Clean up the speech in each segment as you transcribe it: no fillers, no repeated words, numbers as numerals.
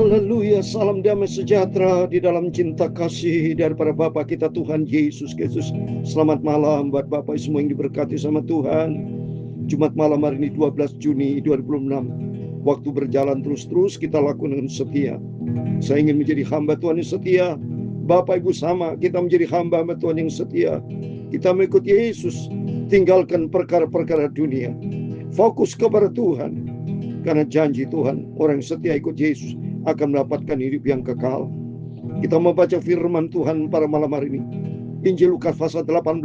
Haleluya, salam damai sejahtera di dalam cinta kasih daripada Bapa kita Tuhan Yesus Kristus. Selamat malam buat Bapak semua yang diberkati sama Tuhan. Jumat malam hari ini 12 Juni 2006. Waktu berjalan terus kita lakukan dengan setia. Saya ingin menjadi hamba Tuhan yang setia. Bapak Ibu sama, kita menjadi hamba Tuhan yang setia. Kita mengikuti Yesus, tinggalkan perkara-perkara dunia. Fokus kepada Tuhan. Karena janji Tuhan, orang yang setia ikut Yesus akan mendapatkan hidup yang kekal. Kita membaca firman Tuhan pada malam hari ini. Injil Lukas pasal 18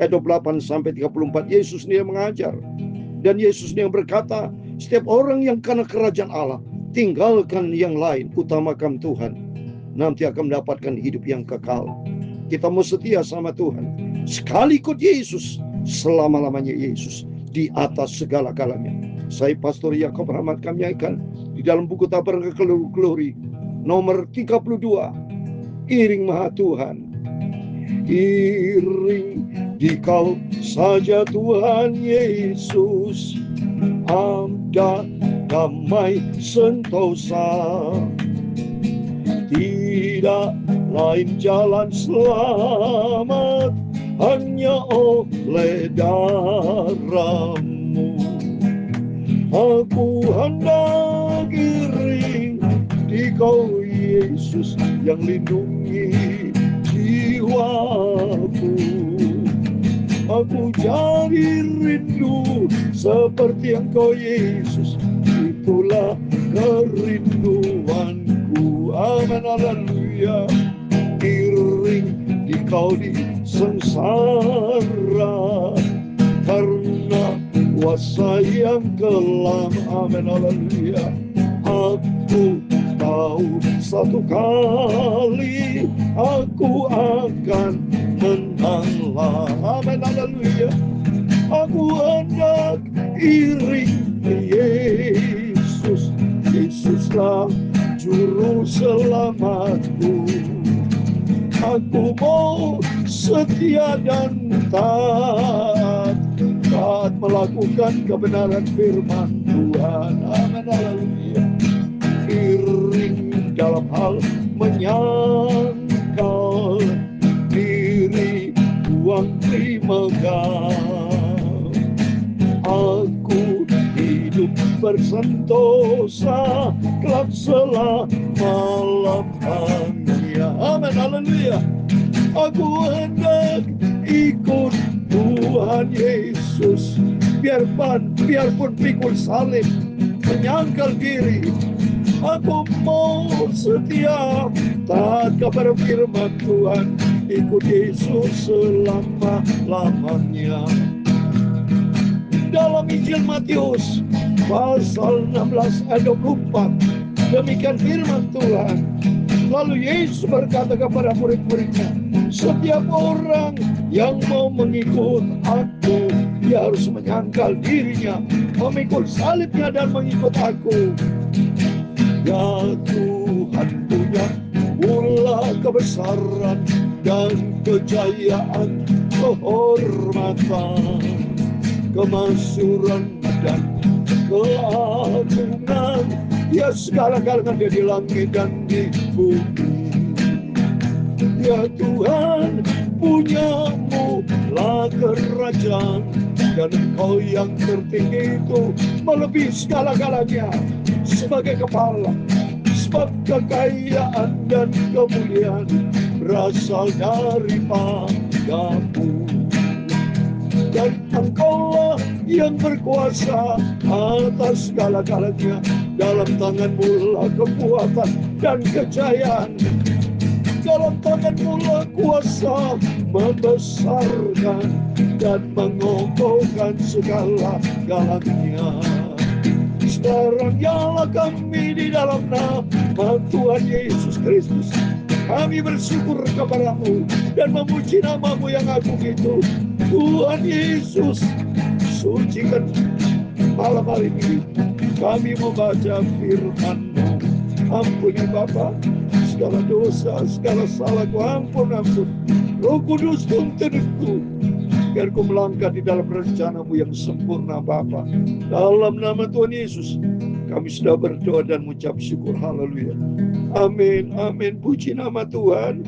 ayat 28 sampai 34. Yesus ini yang mengajar. Dan Yesus ini yang berkata, setiap orang yang karena kerajaan Allah, tinggalkan yang lain, utamakan Tuhan, nanti akan mendapatkan hidup yang kekal. Kita mau setia sama Tuhan. Sekali ikut Yesus, selama-lamanya Yesus di atas segala-galanya. Saya Pastor Yakob Rahmat kami akan di dalam buku Tabernakel Glory nomor 32. Iring Maha Tuhan. Iring dikau saja Tuhan Yesus, ada damai sentosa, tidak lain jalan selamat hanya oleh darah-Mu. Aku hendak iring di Kau Yesus yang lindungi jiwaku. Aku jadi rindu seperti Engkau Yesus, itulah kerinduanku. Amin, haleluya. Iring di Kau di sengsara karena kuasa yang kelam. Amin, haleluya. Aku tahu satu kali aku akan menanglah. Amin, haleluya. Aku hendak iring Yesus. Yesuslah juru selamatku. Aku mau setia dan taat melakukan kebenaran firman Tuhan. Amin, haleluya. Iring dalam hal menyangkal diri uang megah. Aku hidup bersentosa kelak selama-lamanya. Amin, haleluya. Aku hendak ikut Tuhan Yesus, biarpun pikul salib, menyangkal diri. Aku mau setia taat kepada firman Tuhan, ikut Yesus selama-lamanya. Dalam Injil Matius pasal 16 ayat 24, demikian firman Tuhan. Lalu Yesus berkata kepada murid-muridnya, setiap orang yang mau mengikut aku, dia harus menyangkal dirinya, memikul salibnya dan mengikut aku. Ya Tuhan punya mula kebesaran dan kejayaan, kehormatan, kemasyuran dan keagungan. Ya segala-galanya dia di langit dan di bumi. Ya Tuhan, punyamu lah kerajaan, dan Engkau yang tertinggi itu melebihi segala-galanya. Sebagai kepala, sebab kekayaan dan kemuliaan berasal daripadamu. Dan Engkaulah yang berkuasa atas segala-galanya. Dalam tangan-Mu lah kekuatan dan kejayaan. Dalam tangan-Mu lah kuasa membesarkan dan mengokohkan segala-galanya. Sekarang nyala kami di dalam nama Tuhan Yesus Kristus. Kami bersyukur kepada-Mu dan memuji nama-Mu yang agung itu. Tuhan Yesus, sucikan malam hari ini. Kami membaca firman-Mu. Ampuni Bapa segala dosa, segala salahku, ampun. Roh Kudus tuntunku, biar ku melangkah di dalam rencana-Mu yang sempurna Bapa. Dalam nama Tuhan Yesus, Kami sudah berdoa dan mengucap syukur. Haleluya. Amin, amin. Puji nama Tuhan.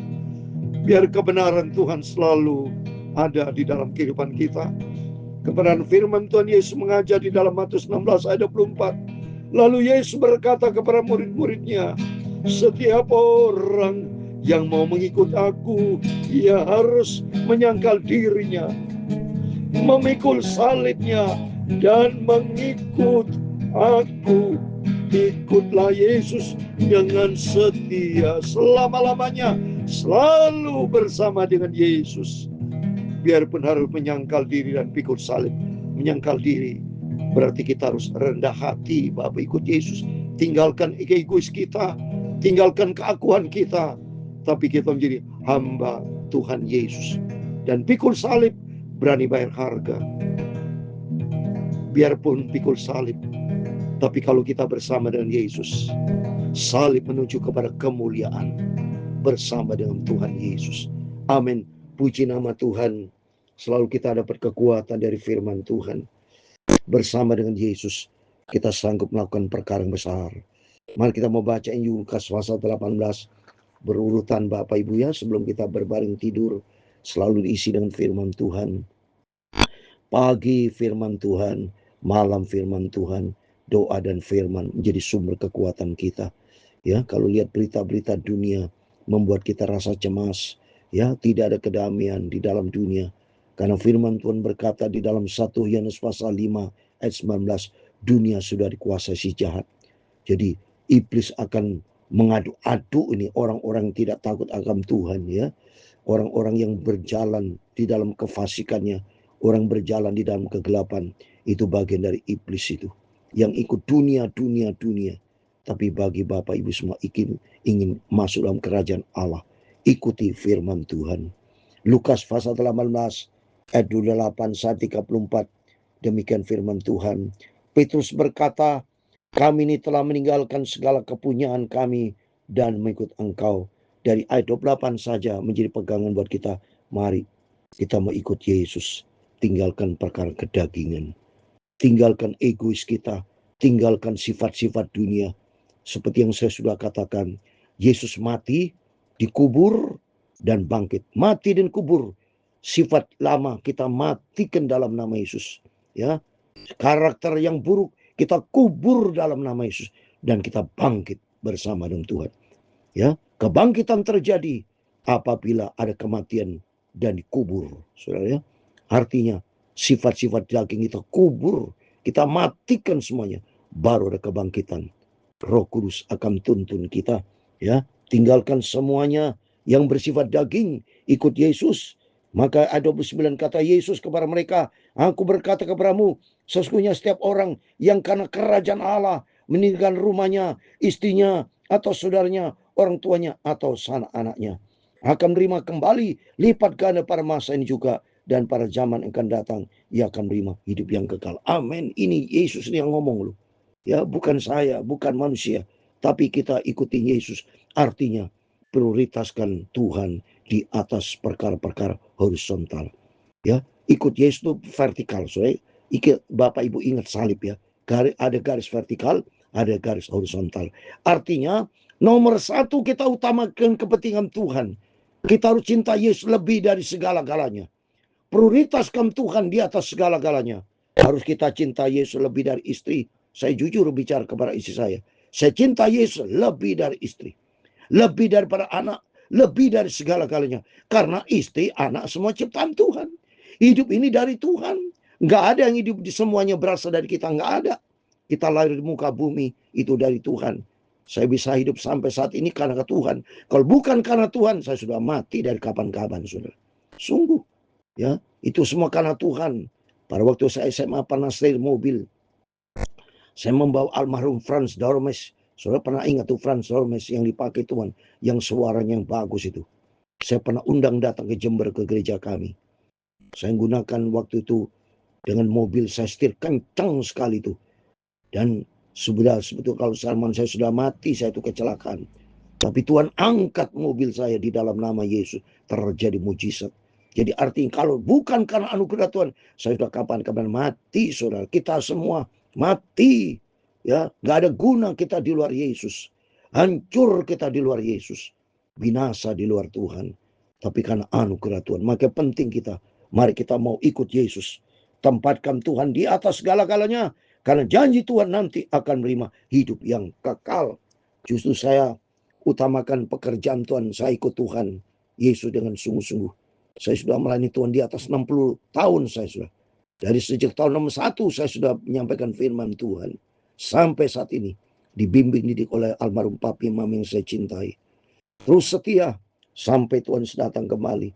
Biar kebenaran Tuhan selalu ada di dalam kehidupan kita. Kebenaran firman Tuhan Yesus mengajar di dalam Matius 16 ayat 24. Lalu Yesus berkata kepada murid-muridnya, setiap orang yang mau mengikut aku, ia harus menyangkal dirinya, memikul salibnya, dan mengikut aku. Ikutlah Yesus dengan setia selama-lamanya, selalu bersama dengan Yesus. Biarpun harus menyangkal diri dan pikul salib. Menyangkal diri berarti kita harus rendah hati, Bapak, ikut Yesus. Tinggalkan egois kita, tinggalkan keakuan kita, tapi kita menjadi hamba Tuhan Yesus. Dan pikul salib, berani bayar harga. Biarpun pikul salib, tapi kalau kita bersama dengan Yesus, salib menuju kepada kemuliaan bersama dengan Tuhan Yesus. Amin. Puji nama Tuhan. Selalu kita dapat kekuatan dari firman Tuhan. Bersama dengan Yesus, kita sanggup melakukan perkara yang besar. Mari kita mau baca Injil Lukas pasal 18 berurutan, Bapak Ibu ya, sebelum kita berbaring tidur. Selalu diisi dengan firman Tuhan. Pagi firman Tuhan, malam firman Tuhan, doa dan firman menjadi sumber kekuatan kita. Ya, kalau lihat berita-berita dunia membuat kita rasa cemas, ya, tidak ada kedamaian di dalam dunia. Karena firman Tuhan berkata di dalam 1 Yohanes pasal 5 ayat 19, dunia sudah dikuasai si jahat. Jadi iblis akan mengadu-adu ini orang-orang yang tidak takut akan Tuhan, ya. Orang-orang yang berjalan di dalam kefasikannya, orang berjalan di dalam kegelapan, itu bagian dari iblis itu. Yang ikut dunia. Tapi bagi Bapak Ibu semua ingin masuk dalam kerajaan Allah, ikuti firman Tuhan. Lukas pasal 18 ayat 28-34. Demikian firman Tuhan. Petrus berkata, kami ini telah meninggalkan segala kepunyaan kami dan mengikut engkau. Dari ayat 28 saja menjadi pegangan buat kita. Mari kita mau ikut Yesus. Tinggalkan perkara kedagingan. Tinggalkan egois kita. Tinggalkan sifat-sifat dunia. Seperti yang saya sudah katakan, Yesus mati, dikubur, dan bangkit. Mati dan kubur. Sifat lama kita matikan dalam nama Yesus. Ya, karakter yang buruk kita kubur dalam nama Yesus. Dan kita bangkit bersama dengan Tuhan. Ya, kebangkitan terjadi apabila ada kematian dan dikubur. Saudara ya. Artinya sifat-sifat daging kita kubur. Kita matikan semuanya. Baru ada kebangkitan. Roh Kudus akan tuntun kita. Ya, tinggalkan semuanya yang bersifat daging. Ikut Yesus. Maka ayat 29 kata Yesus kepada mereka, aku berkata kepadamu, sesungguhnya setiap orang yang karena kerajaan Allah meninggalkan rumahnya, istrinya, atau saudaranya, orang tuanya, atau sanak anaknya, akan menerima kembali lipat ganda pada masa ini juga. Dan pada zaman yang akan datang, ia akan menerima hidup yang kekal. Amin. Ini Yesus yang ngomong loh. Ya, bukan saya, bukan manusia. Tapi kita ikuti Yesus. Artinya, prioritaskan Tuhan di atas perkara-perkara horizontal. Ya, ikut Yesus itu vertikal. Soalnya, Bapak Ibu ingat salib ya. Ada garis vertikal, ada garis horizontal. Artinya, nomor satu kita utamakan kepentingan Tuhan. Kita harus cinta Yesus lebih dari segala-galanya. Prioritaskan Tuhan di atas segala-galanya. Harus kita cinta Yesus lebih dari istri. Saya jujur bicara kepada istri saya. Saya cinta Yesus lebih dari istri. Lebih daripada anak. Lebih dari segala-galanya. Karena istri, anak semua ciptaan Tuhan. Hidup ini dari Tuhan. Nggak ada yang hidup di semuanya berasal dari kita. Nggak ada. Kita lahir di muka bumi. Itu dari Tuhan. Saya bisa hidup sampai saat ini karena Tuhan. Kalau bukan karena Tuhan, saya sudah mati dari kapan-kapan, saudara. Sungguh. Ya, itu semua karena Tuhan. Pada waktu saya SMA pernah setir mobil. Saya membawa almarhum Franz Dormes. Saudara pernah ingat tuh Franz Dormes yang dipakai Tuhan, yang suaranya yang bagus itu. Saya pernah undang datang ke Jember ke gereja kami. Saya gunakan waktu itu dengan mobil saya setir kencang sekali itu. Dan sebetulnya kalau Salman saya sudah mati, saya itu kecelakaan. Tapi Tuhan angkat mobil saya di dalam nama Yesus. Terjadi mujizat. Jadi artinya kalau bukan karena anugerah Tuhan, saya sudah kapan-kapan mati, saudara. Kita semua mati. Ya, nggak ada guna kita di luar Yesus. Hancur kita di luar Yesus. Binasa di luar Tuhan. Tapi karena anugerah Tuhan, maka penting kita, mari kita mau ikut Yesus. Tempatkan Tuhan di atas segala-galanya. Karena janji Tuhan nanti akan menerima hidup yang kekal. Justru saya utamakan pekerjaan Tuhan. Saya ikut Tuhan Yesus dengan sungguh-sungguh. Saya sudah melayani Tuhan di atas 60 tahun saya sudah. Dari sejak tahun 61 saya sudah menyampaikan firman Tuhan. Sampai saat ini dibimbing didik oleh almarhum Papi Mami yang saya cintai. Terus setia sampai Tuhan datang kembali.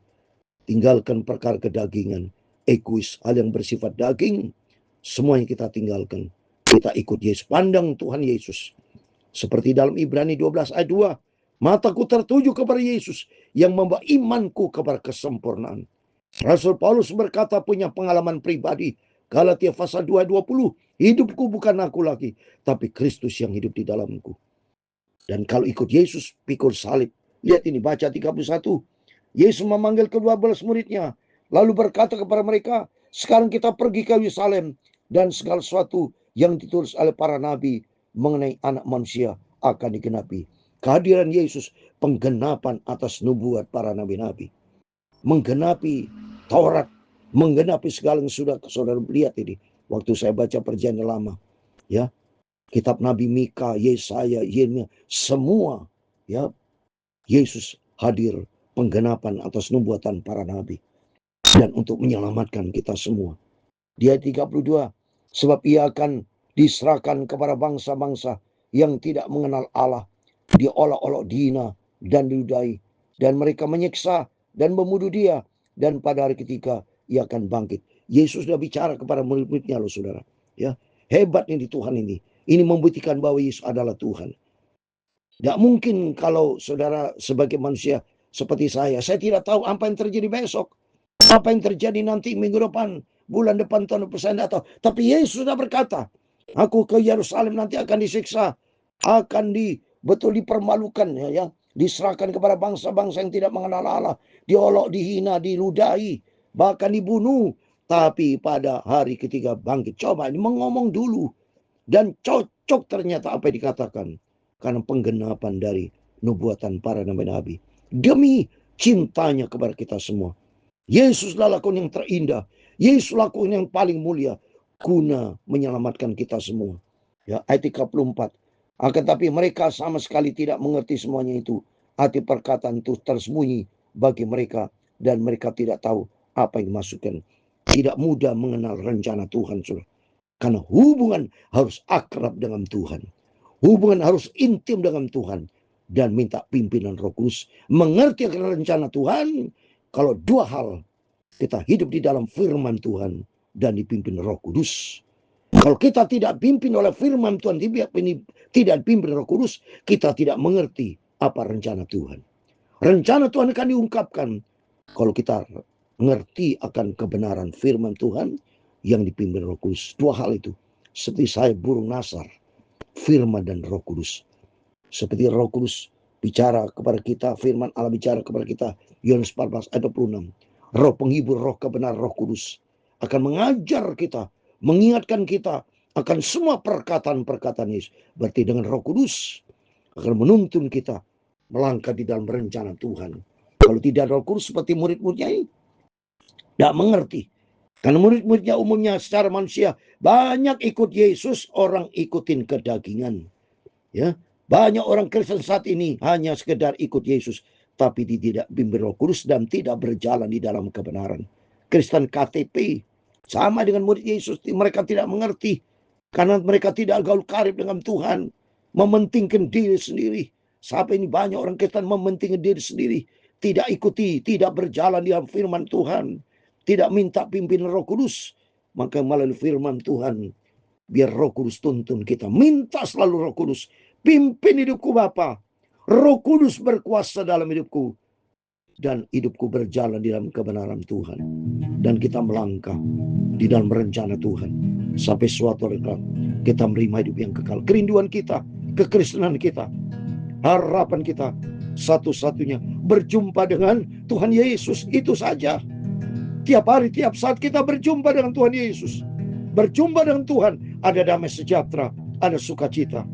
Tinggalkan perkara kedagingan, egois, hal yang bersifat daging. Semuanya kita tinggalkan. Kita ikut Yesus. Pandang Tuhan Yesus. Seperti dalam Ibrani 12 ayat 2. Mataku tertuju kepada Yesus yang membawa imanku kepada kesempurnaan. Rasul Paulus berkata punya pengalaman pribadi. Galatia pasal 2 ayat 20. Hidupku bukan aku lagi, tapi Kristus yang hidup di dalamku. Dan kalau ikut Yesus, pikul salib. Lihat ini, baca 31. Yesus memanggil ke-12 muridnya. Lalu berkata kepada mereka, sekarang kita pergi ke Yerusalem. Dan segala sesuatu yang ditulis oleh para nabi mengenai anak manusia akan digenapi. Kehadiran Yesus, penggenapan atas nubuat para nabi-nabi. Menggenapi Taurat. Menggenapi segala yang sudah saudara lihat ini. Waktu saya baca Perjanjian Lama. Ya, kitab Nabi Mika, Yesaya, Yeremia, semua ya Yesus hadir penggenapan atas nubuatan para nabi dan untuk menyelamatkan kita semua. Di ayat 32, sebab ia akan diserahkan kepada bangsa-bangsa yang tidak mengenal Allah, diolok-olok, dihina dan diludahi, dan mereka menyiksa dan membunuh dia, dan pada hari ketiga ia akan bangkit. Yesus sudah bicara kepada murid-muridnya loh saudara. Ya, hebatnya di Tuhan ini. Ini membuktikan bahwa Yesus adalah Tuhan. Tidak mungkin kalau saudara sebagai manusia seperti saya tidak tahu apa yang terjadi besok. Apa yang terjadi nanti minggu depan, bulan depan, tahun depan, saya tidak tahu. Tapi Yesus sudah berkata, aku ke Yerusalem nanti akan disiksa, akan betul dipermalukan, ya, diserahkan kepada bangsa-bangsa yang tidak mengenal Allah, diolok, dihina, diludahi, bahkan dibunuh. Tapi pada hari ketiga bangkit. Coba ini mengomong dulu. Dan cocok ternyata apa yang dikatakan. Karena penggenapan dari nubuatan para nabi-nabi. Demi cintanya kepada kita semua. Yesuslah lakon yang terindah. Yesus lakon yang paling mulia. Guna menyelamatkan kita semua. Ya, ayat 34. Akan tapi mereka sama sekali tidak mengerti semuanya itu. Arti perkataan itu tersembunyi bagi mereka. Dan mereka tidak tahu apa yang dimaksudkan. Tidak mudah mengenal rencana Tuhan. Saudara. Karena hubungan harus akrab dengan Tuhan. Hubungan harus intim dengan Tuhan. Dan minta pimpinan Roh Kudus. Mengerti akan rencana Tuhan. Kalau dua hal. Kita hidup di dalam firman Tuhan. Dan dipimpin Roh Kudus. Kalau kita tidak dipimpin oleh firman Tuhan. Tidak dipimpin Roh Kudus. Kita tidak mengerti apa rencana Tuhan. Rencana Tuhan akan diungkapkan. Kalau kita mengerti akan kebenaran firman Tuhan. Yang dipimpin Roh Kudus. Dua hal itu. Seperti saya burung nasar. Firman dan Roh Kudus. Seperti Roh Kudus bicara kepada kita. Firman Allah bicara kepada kita. Yohanes 14 ayat 26. Roh penghibur, roh kebenaran, Roh Kudus. Akan mengajar kita. Mengingatkan kita. Akan semua perkataan-perkataan Yesus. Berarti dengan Roh Kudus. Akan menuntun kita. Melangkah di dalam rencana Tuhan. Kalau tidak Roh Kudus seperti murid-muridnya ini. Tidak mengerti. Karena murid-muridnya umumnya secara manusia banyak ikut Yesus, orang ikutin kedagingan. Ya, banyak orang Kristen saat ini hanya sekedar ikut Yesus, tapi tidak bimbing Roh Kudus dan tidak berjalan di dalam kebenaran. Kristen KTP sama dengan murid Yesus, mereka tidak mengerti karena mereka tidak gaul karib dengan Tuhan, mementingkan diri sendiri. Sampai ini banyak orang Kristen mementingkan diri sendiri, tidak ikuti, tidak berjalan di dalam firman Tuhan. Tidak minta pimpinan Roh Kudus. Maka melalui firman Tuhan. Biar Roh Kudus tuntun kita. Minta selalu Roh Kudus. Pimpin hidupku Bapa. Roh Kudus berkuasa dalam hidupku. Dan hidupku berjalan di dalam kebenaran Tuhan. Dan kita melangkah di dalam rencana Tuhan. Sampai suatu hari kita menerima hidup yang kekal. Kerinduan kita. Kekristenan kita. Harapan kita. Satu-satunya berjumpa dengan Tuhan Yesus. Itu saja. Tiap hari, tiap saat kita berjumpa dengan Tuhan Yesus. Berjumpa dengan Tuhan. Ada damai sejahtera. ada sukacita,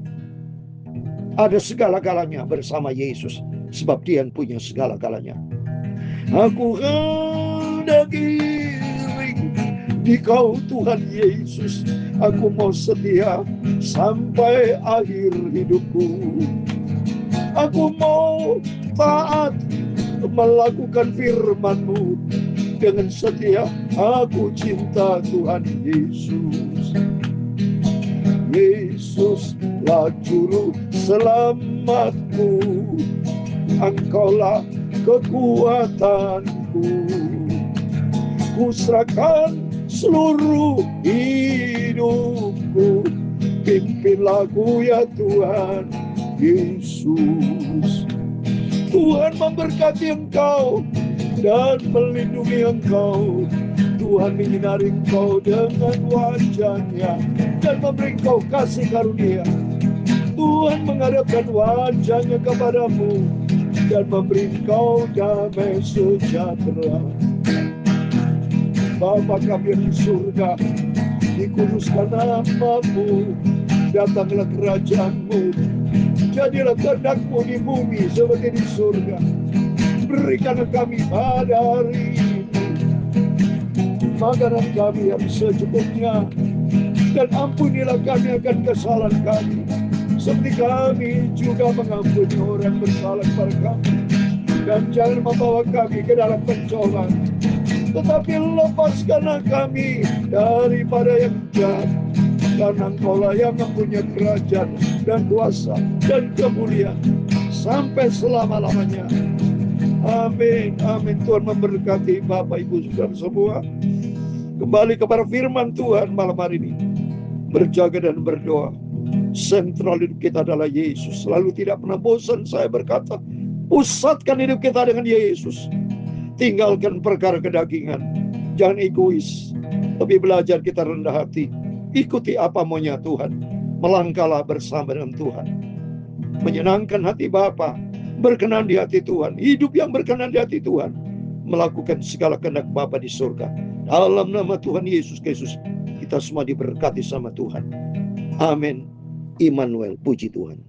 ada segala-galanya bersama Yesus, sebab Dia yang punya segala-galanya. Aku hendak iring di Kau Tuhan Yesus, aku mau setia sampai akhir hidupku. Aku mau taat melakukan firman-Mu dengan setia. Aku cinta Tuhan Yesus. Yesuslah juru selamatku, Engkaulah kekuatanku. Ku serahkan seluruh hidupku, pimpinlah ku ya Tuhan Yesus. Tuhan memberkati engkau dan melindungi engkau. Tuhan menyinari engkau dengan wajah-Nya dan memberi engkau kasih karunia. Tuhan menghadapkan wajah-Nya kepadamu dan memberi engkau damai sejahtera. Bapa kami yang di surga, dikuduskan nama-Mu, datanglah kerajaan-Mu, jadilah kehendak-Mu di bumi seperti di surga. Berikanlah kami pada hari ini makanan kami yang secukupnya, dan ampunilah kami akan kesalahan kami, seperti kami juga mengampuni orang bersalah kepada kami. Dan jangan membawa kami ke dalam pencobaan, tetapi lepaskanlah kami daripada yang jahat, karena Engkaulah yang mempunyai kerajaan dan kuasa dan kemuliaan sampai selama-lamanya. Amin, amin. Tuhan memberkati Bapak Ibu Saudara semua. Kembali kepada firman Tuhan malam hari ini, berjaga dan berdoa. Sentral hidup kita adalah Yesus. Selalu tidak pernah bosan saya berkata, pusatkan hidup kita dengan Yesus. Tinggalkan perkara kedagingan, jangan egois, tapi belajar kita rendah hati. Ikuti apa maunya Tuhan. Melangkahlah bersama dengan Tuhan. Menyenangkan hati Bapa, berkenan di hati Tuhan, hidup yang berkenan di hati Tuhan, melakukan segala kehendak Bapa di surga. Dalam nama Tuhan Yesus Kristus, kita semua diberkati sama Tuhan. Amin. Immanuel, puji Tuhan.